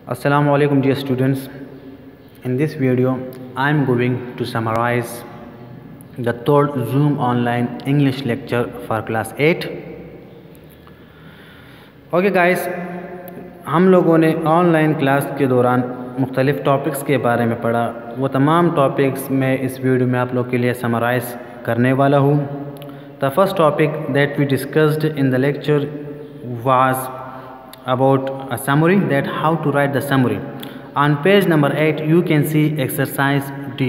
Assalamu alaikum dear students. In this video I am going to summarize the third Zoom online English lecture for class 8. Okay guys, हम लोगों ने online class के दौरान मुख्तलिफ़ topics के बारे में पढ़ा। वो तमाम टॉपिक्स मैं इस वीडियो में आप लोग के लिए समराइज़ करने वाला हूँ। The first topic that we discussed in the lecture was about a summary, that how to write the summary. On page number 8 you can see exercise D.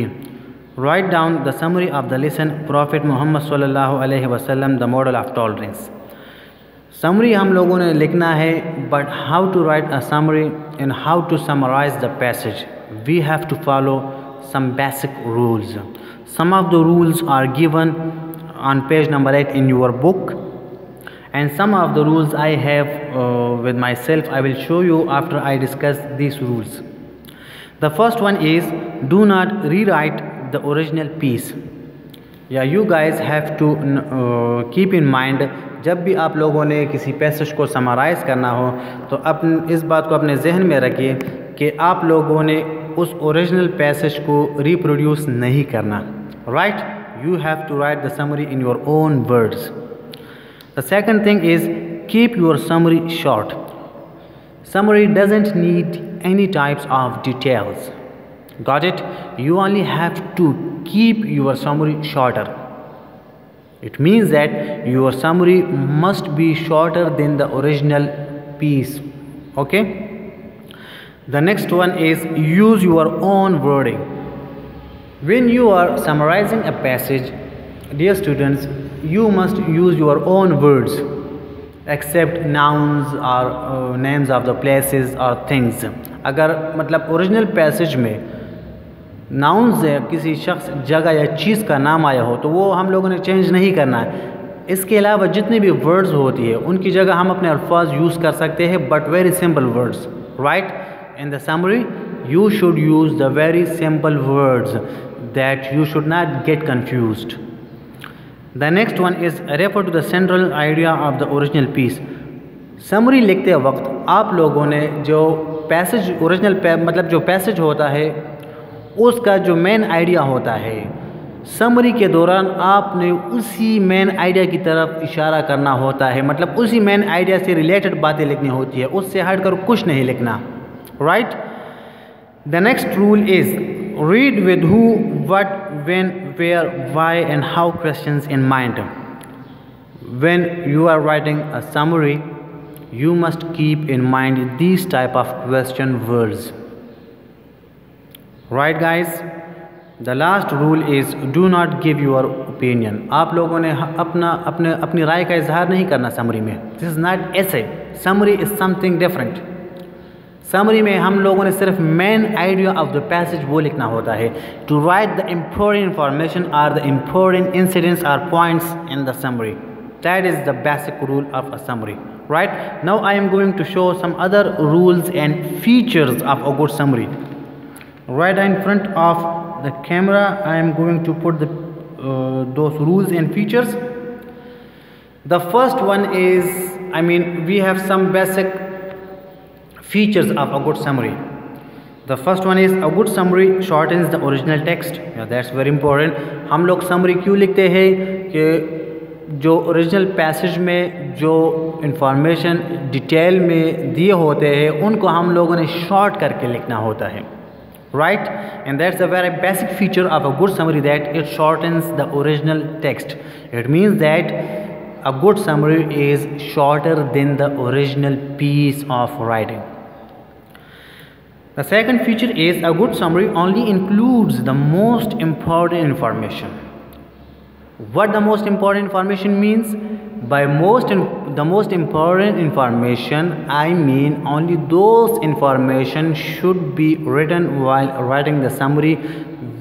Write down the summary of the lesson Prophet Muhammad sallallahu alaihi wasallam, the model of tolerance. Summary हम लोगों ने लिखना है, but how to write a summary and how to summarize the passage, we have to follow some basic rules. Some of the rules are given on page number 8 in your book, and some of the rules I have with myself. I will show you after I discuss these rules. The first one is do not rewrite the original piece. Yeah, you guys have to keep in mind, जब भी आप लोगों ने किसी passage को summarise करना हो तो इस बात को अपने जहन में रखिए कि आप लोगों ने उस ओरिजिनल पैसेज को रिप्रोड्यूस नहीं करना. Right, you have to write the summary in your own words. The second thing is keep your summary short. Summary doesn't need any types of details. Got it? You only have to keep your summary shorter. It means that your summary must be shorter than the original piece. Okay? The next one is use your own wording. When you are summarizing a passage, dear students, you must use your own words except nouns or names of the places or things. अगर मतलब original passage में nouns है, किसी शख्स, जगह या चीज़ का नाम आया हो तो वो हम लोगों ने चेंज नहीं करना है. इसके अलावा जितनी भी वर्ड्स होती है उनकी जगह हम अपने अल्फाज यूज़ कर सकते हैं, but very simple words. Right, in the summary you should use the very simple words that you should not get confused. The next one is refer to the central idea of the original piece. Summary लिखते वक्त आप लोगों ने जो passage मतलब जो passage होता है उसका जो मेन आइडिया होता है, समरी के दौरान आपने उसी मेन आइडिया की तरफ इशारा करना होता है. मतलब उसी मेन आइडिया से रिलेटेड बातें लिखनी होती है, उससे हटकर कुछ नहीं लिखना. Right. The next rule is read with who, what, when, where, why and how questions in mind. When you are writing a summary, you must keep in mind these type of question words. Right guys? The last rule is do not give your opinion. आप लोगों ने अपनी राय का इजहार नहीं करना summary में. This is not essay. Summary is something different. Summary में हम लोगों ने सिर्फ main idea of the passage वो लिखना होता है. To write the important information or the important incidents or points in the summary. That is the basic rule of a summary. Right, now I am going to show some other rules and features of a good summary. Right in front of the camera I am going to put those rules and features. The first one is, we have some basic features of a good summary. The first one is a good summary shortens the original text. Yeah, that's very important. हम लोग summary क्यों लिखते हैं कि जो original passage में जो information detail में दिए होते हैं उनको हम लोगों ने शॉर्ट करके लिखना होता है. Right? And that's a very basic feature of a good summary, that it shortens the original text. It means that a good summary is shorter than the original piece of writing. The second feature is a good summary only includes the most important information. What the most important information means? By the most important information, I mean only those information should be written while writing the summary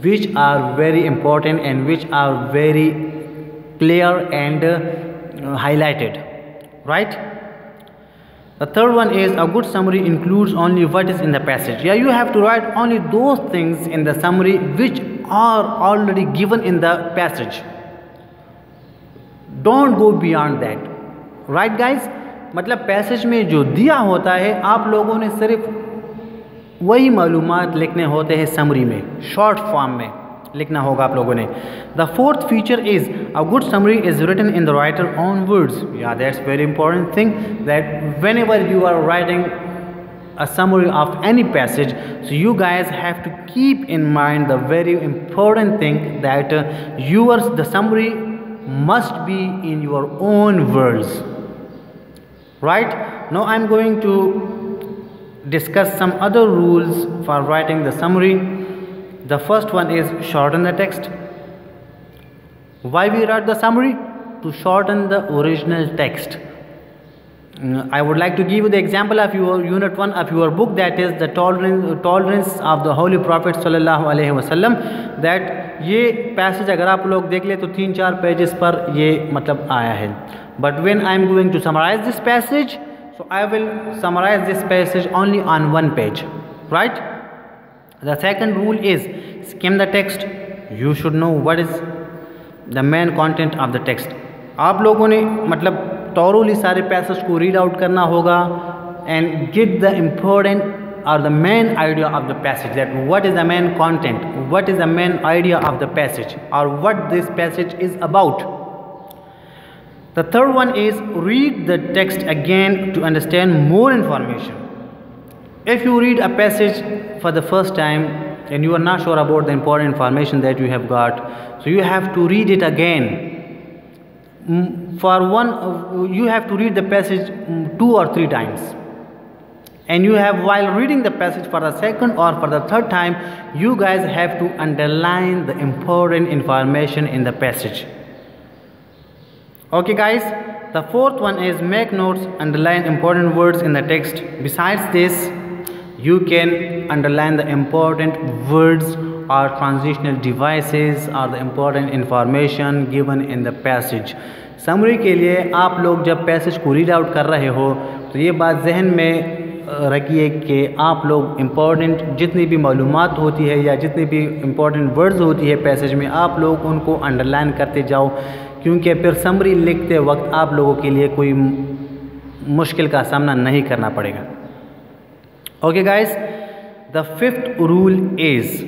which are very important and which are very clear and highlighted. Right? The third one is a good summary includes only what is in the passage. Yeah, you have to write only those things in the summary which are already given in the passage. Don't go beyond that. Right guys? मतलब passage में जो दिया होता है आप लोगों ने सिर्फ वही मालूमात लिखने होते हैं समरी में, शॉर्ट फॉर्म में लिखना होगा आप लोगों ने। The fourth feature is a good summary is written in the writer own words. या that's very important thing that whenever you are writing a summary of any passage, so you guys have to keep in mind the very important thing that the summary must be in your own words, right? Now I'm going to discuss some other rules for writing the summary. The first one is shorten the text. Why we write the summary? To shorten the original text. I would like to give you the example of your unit 1 of your book, that is the tolerance of the Holy Prophet sallallahu alaihi wasallam. That ये passage अगर आप लोग देख ले तो 3-4 pages पर ये मतलब आया है. But when I am going to summarize this passage, so I will summarize this passage only on one page, right? The second rule is skim the text. You should know what is the main content of the text. आप लोगों ने मतलब thoroughly सारे passage को read out करना होगा and get the important or the main idea of the passage, that what is the main content, what is the main idea of the passage, or what this passage is about. The third one is read the text again to understand more information. If you read a passage for the first time and you are not sure about the important information that you have got, so you have to read it again. For one, you have to read the passage 2 or 3 times, and you have, while reading the passage for the second or for the third time, you guys have to underline the important information in the passage. Okay guys, the fourth one is make notes, underline important words in the text. Besides this, you can underline the important words or transitional devices or the important information given in the passage. Summary के लिए आप लोग जब passage को read out कर रहे हो तो ये बात जहन में रखिए कि आप लोग इम्पोर्टेंट जितनी भी मालूमात होती है या जितनी भी इम्पोर्टेंट वर्ड्स होती है पैसेज में, आप लोग उनको अंडरलाइन करते जाओ, क्योंकि फिर समरी लिखते वक्त आप लोगों के लिए कोई मुश्किल का सामना नहीं करना पड़ेगा. Okay guys, the fifth rule is,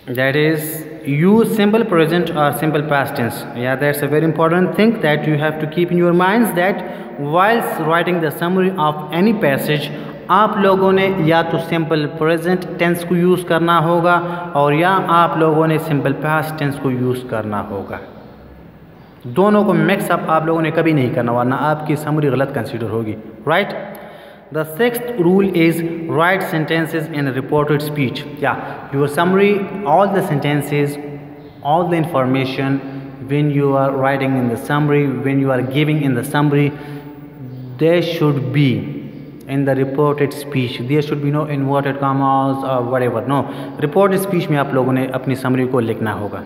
that is, use simple present or simple past tense. Yeah, that's a very important thing that you have to keep in your minds, that whilst writing the summary of any passage, आप लोगों ने या तो simple present tense को use करना होगा और या आप लोगों ने सिंपल पास्ट टेंस को यूज़ करना होगा. दोनों को मिक्स अप आप लोगों ने कभी नहीं करना, वरना आपकी समरी गलत कंसीडर होगी, right? The sixth rule is write sentences in a reported speech. Yeah, your summary, all the sentences, all the information, when you are writing in the summary, when you are giving in the summary, there should be in the reported speech. There should be no inverted commas or whatever. No, reported speech में आप लोगों ने अपनी summary को लिखना होगा,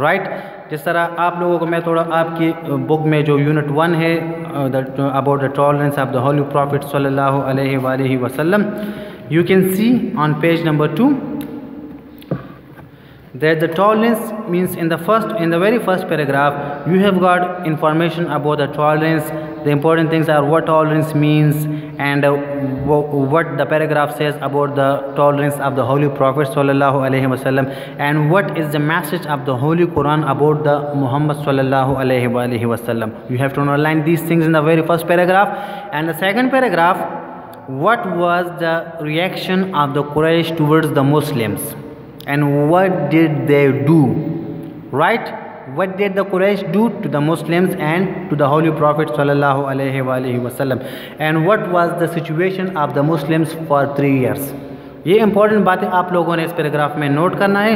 right? जिस तरह आप लोगों को मैं थोड़ा आपकी बुक में जो यूनिट 1 है about the tolerance of the holy prophet सल्लल्लाहु अलैहि वसल्लम, you can see on page number 2 that the tolerance means in the very first paragraph you have got information about the tolerance. The important things are what tolerance means and what the paragraph says about the tolerance of the Holy Prophet sallallahu alaihi wasallam, and what is the message of the Holy Quran about the Muhammad sallallahu alaihi wasallam. You have to underline these things in the very first paragraph. And the second paragraph, what was the reaction of the Quraysh towards the Muslims and what did they do, right? What did the Quraysh do to the Muslims and to the Holy Prophet sallallahu alaihi wasallam, and what was the situation of the Muslims for 3 years. ये important बातें आप लोगों ने इस paragraph में note करना है.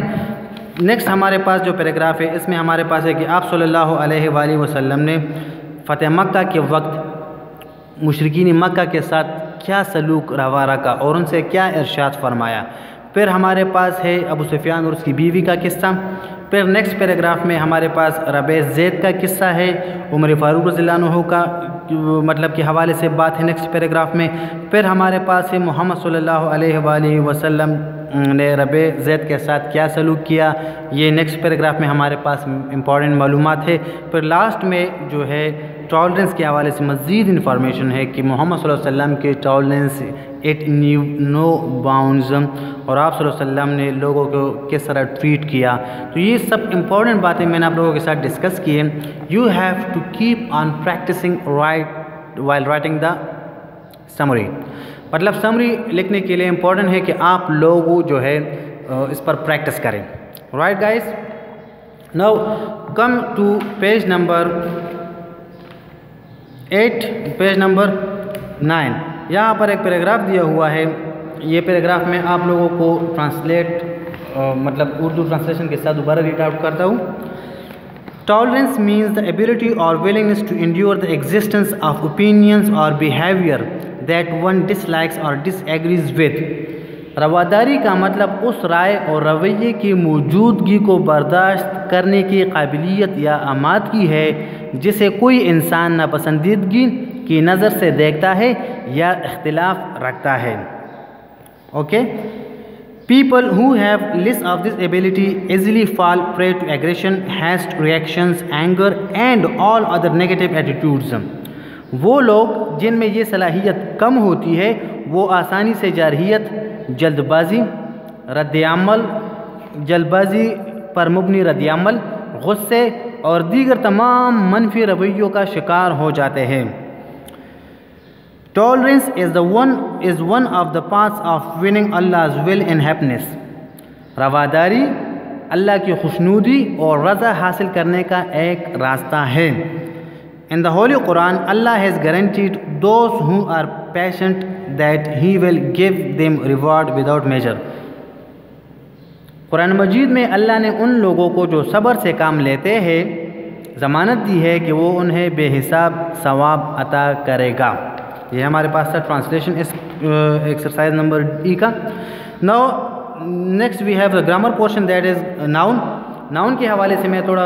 Next हमारे पास जो पैराग्राफ है इसमें हमारे पास है कि आप सल्लल्लाहु अलैहि वसल्लम ने फ़तेह मक्का के वक्त मुशरिकीन मक्का के साथ क्या सलूक रवा रखा और उनसे क्या इरशाद फरमाया. फिर हमारे पास है अबू सुफियान और उसकी बीवी का किस्सा. फिर नेक्स्ट पैराग्राफ में हमारे पास रबे ज़ैद का किस्सा है, उमर फ़ारूक रज़ियल्लाहु अन्हु का मतलब के हवाले से बात है नेक्स्ट पैराग्राफ में. फिर हमारे पास है मोहम्मद सल्लल्लाहु अलैहि वसल्लम ने रबे ज़ैद के साथ क्या सलूक किया, ये नेक्स्ट पैराग्राफ में हमारे पास इंपॉर्टेंट मालूमात है. फिर लास्ट में जो है टॉलरेंस के हवाले से मज़ीद इंफॉर्मेशन है कि मोहम्मद सल्लल्लाहु अलैहि वसल्लम के tolerance it knew no bounds, और आप सल्लल्लाहु अलैहि वसल्लम ने लोगों को किस तरह ट्रीट किया। तो ये सब इंपॉर्टेंट बातें मैंने आप लोगों के साथ डिस्कस की है। You have to keep on practising while writing the summary, मतलब समरी लिखने के लिए इम्पोर्टेंट है कि आप लोग जो है इस पर प्रैक्टिस करें। Right guys, now come to page number 8, page number 9। यहाँ पर एक पैराग्राफ दिया हुआ है। ये पैराग्राफ मैं आप लोगों को मतलब उर्दू ट्रांसलेशन के साथ दोबारा रीड आउट करता हूँ। Tolerance means the ability or willingness to endure the existence of opinions or behavior that one dislikes or disagrees with. रवादारी का मतलब उस राय और रवैये की मौजूदगी को बर्दाश्त करने की काबिलियत या आमादगी है जिसे कोई इंसान नापसंदीदगी की नज़र से देखता है या इख्तिलाफ रखता है। Okay, People who have less of this ability easily fall prey to aggression, hasty reactions, anger and all other negative attitudes. वो लोग जिनमें ये सलाहियत कम होती है वो आसानी से जारहियत, जल्दबाजी पर मुबनी रद्दअमल, गुस्से और दीगर तमाम मनफी रवैयों का शिकार हो जाते हैं। Tolerance is one of the paths of winning Allah's will and happiness. रवादारी अल्लाह की खुशनूदी और रज़ा हासिल करने का एक रास्ता है। In the Holy Quran, Allah has guaranteed those who are patient that He will give them reward without measure. Quran मजीद में अल्लाह ने उन लोगों को जो सब्र से काम लेते हैं ज़मानत दी है कि वो उन्हें बेहिसाब सवाब अता करेगा। ये हमारे पास था ट्रांसलेशन इस एक्सरसाइज नंबर ई का। Now next we have the grammar portion that is noun. Noun के हवाले से मैं थोड़ा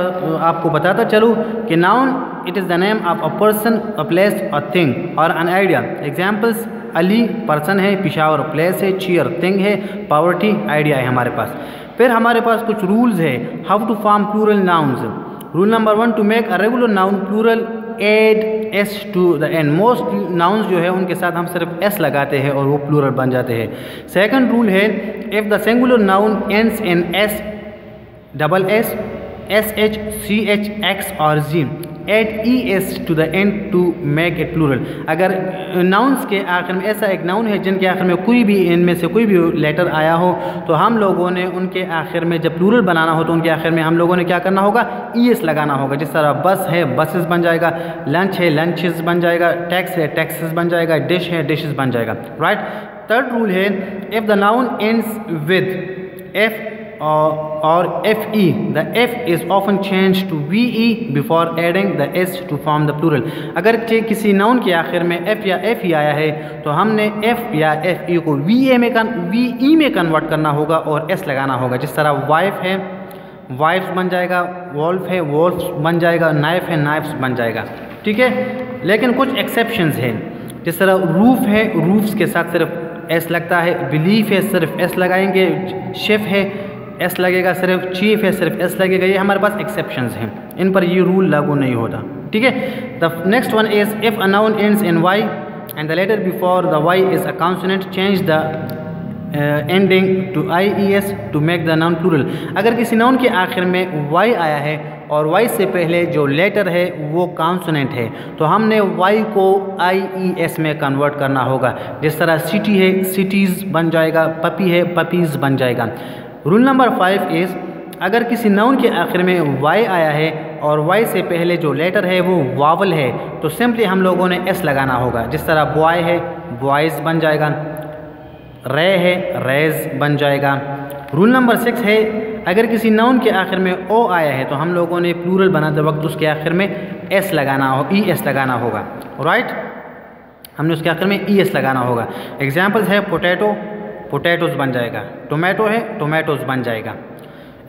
आपको बताता चलूँ कि noun it is the name of a person, a place, a thing और an idea. Examples, Ali person है, पिशावर प्लेस है, चेयर थिंग है, पावर्टी आइडिया है हमारे पास। फिर हमारे पास कुछ रूल्स है how to form plural nouns. Rule number 1, to make a regular noun plural add S to the end. Most nouns जो है उनके साथ हम सिर्फ एस लगाते हैं और वो प्लूरल बन जाते हैं। सेकंड रूल है if the singular noun ends in S, double S, S H, C H, X और Z, add E S to the end to make it plural. अगर नाउन्स के आखिर में ऐसा एक नाउन है जिनके आखिर में कोई भी इनमें से कोई भी लेटर आया हो तो हम लोगों ने उनके आखिर में जब प्लूरल बनाना हो तो उनके आखिर में हम लोगों ने क्या करना होगा, ई एस लगाना होगा। जिस तरह बस है बसेस बन जाएगा, लंच है लंचेस बन जाएगा, टैक्स है टैक्सेस बन जाएगा, डिश है डिशेस बन जाएगा। राइट। थर्ड रूल है if the noun ends with F or fe, the f is often changed to ve before adding the s to form the plural. अगर किसी नाउन के आखिर में f या fe आया है तो हमने f या fe को ve में कन्वर्ट करना होगा और s लगाना होगा। जिस तरह वाइफ है वाइफ्स बन जाएगा, वॉल्फ है वॉल्फ्स बन जाएगा, नाइफ है नाइफ्स बन जाएगा। ठीक है, लेकिन कुछ एक्सेप्शंस हैं। जिस तरह रूफ है रूफ्स के साथ सिर्फ s लगता है, बिलीफ है सिर्फ s लगाएंगे, शेफ है एस लगेगा सिर्फ, चीफ है सिर्फ एस लगेगा। ये हमारे पास एक्सेप्शंस हैं, इन पर ये रूल लागू नहीं होता। ठीक है। The next one is if a noun ends in Y and the letter before the Y is a consonant change the ending to I E S to make the noun plural. अगर किसी noun के आखिर में Y आया है और Y से पहले जो लेटर है वो कॉन्सोनेंट है तो हमने वाई को आई ई एस में कन्वर्ट करना होगा। जिस तरह सिटी है सिटीज़ बन जाएगा, पपी है पपीज़ बन जाएगा। रूल नंबर 5 इज़ अगर किसी नाउन के आखिर में वाई आया है और वाई से पहले जो लेटर है वो वावल है तो सिंपली हम लोगों ने एस लगाना होगा। जिस तरह बॉय है बॉयज़ बन जाएगा, रे है रेज बन जाएगा। रूल नंबर 6 है अगर किसी नाउन के आखिर में ओ आया है तो हम लोगों ने प्लूरल बनाते वक्त उसके आखिर में एस लगाना हो, ई एस लगाना होगा। राइट, हमने उसके आखिर में ई एस लगाना होगा। एग्जाम्पल्स है पोटैटो पोटैटोज़ बन जाएगा, टोमेटो है टोमेटोज़ बन जाएगा।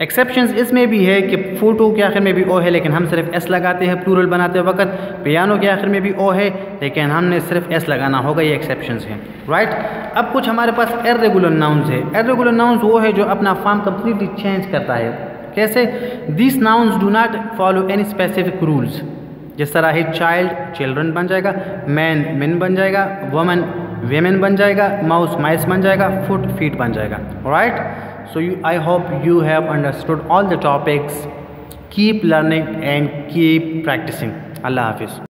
एक्सेप्शंस इसमें भी है कि फोटो के आखिर में भी ओ है लेकिन हम सिर्फ एस लगाते हैं प्लूरल बनाते वक्त। पियानो के आखिर में भी ओ है लेकिन हमने सिर्फ एस लगाना होगा। ये एक्सेप्शंस हैं। राइट। अब कुछ हमारे पास इर्रेगुलर नाउन्स है। इर्रेगुलर नाउन्स वो है जो अपना फॉर्म कम्प्लीटली चेंज करता है। कैसे? This nouns do not follow any specific rules. जिस तरह ही चाइल्ड चिल्ड्रन बन जाएगा, मैन मेन बन जाएगा, वुमन वेमेन बन जाएगा, माउस माइस बन जाएगा, फुट फीट बन जाएगा। Right, so I hope you have understood all the topics. Keep learning and keep practising. अल्लाह हाफिज़।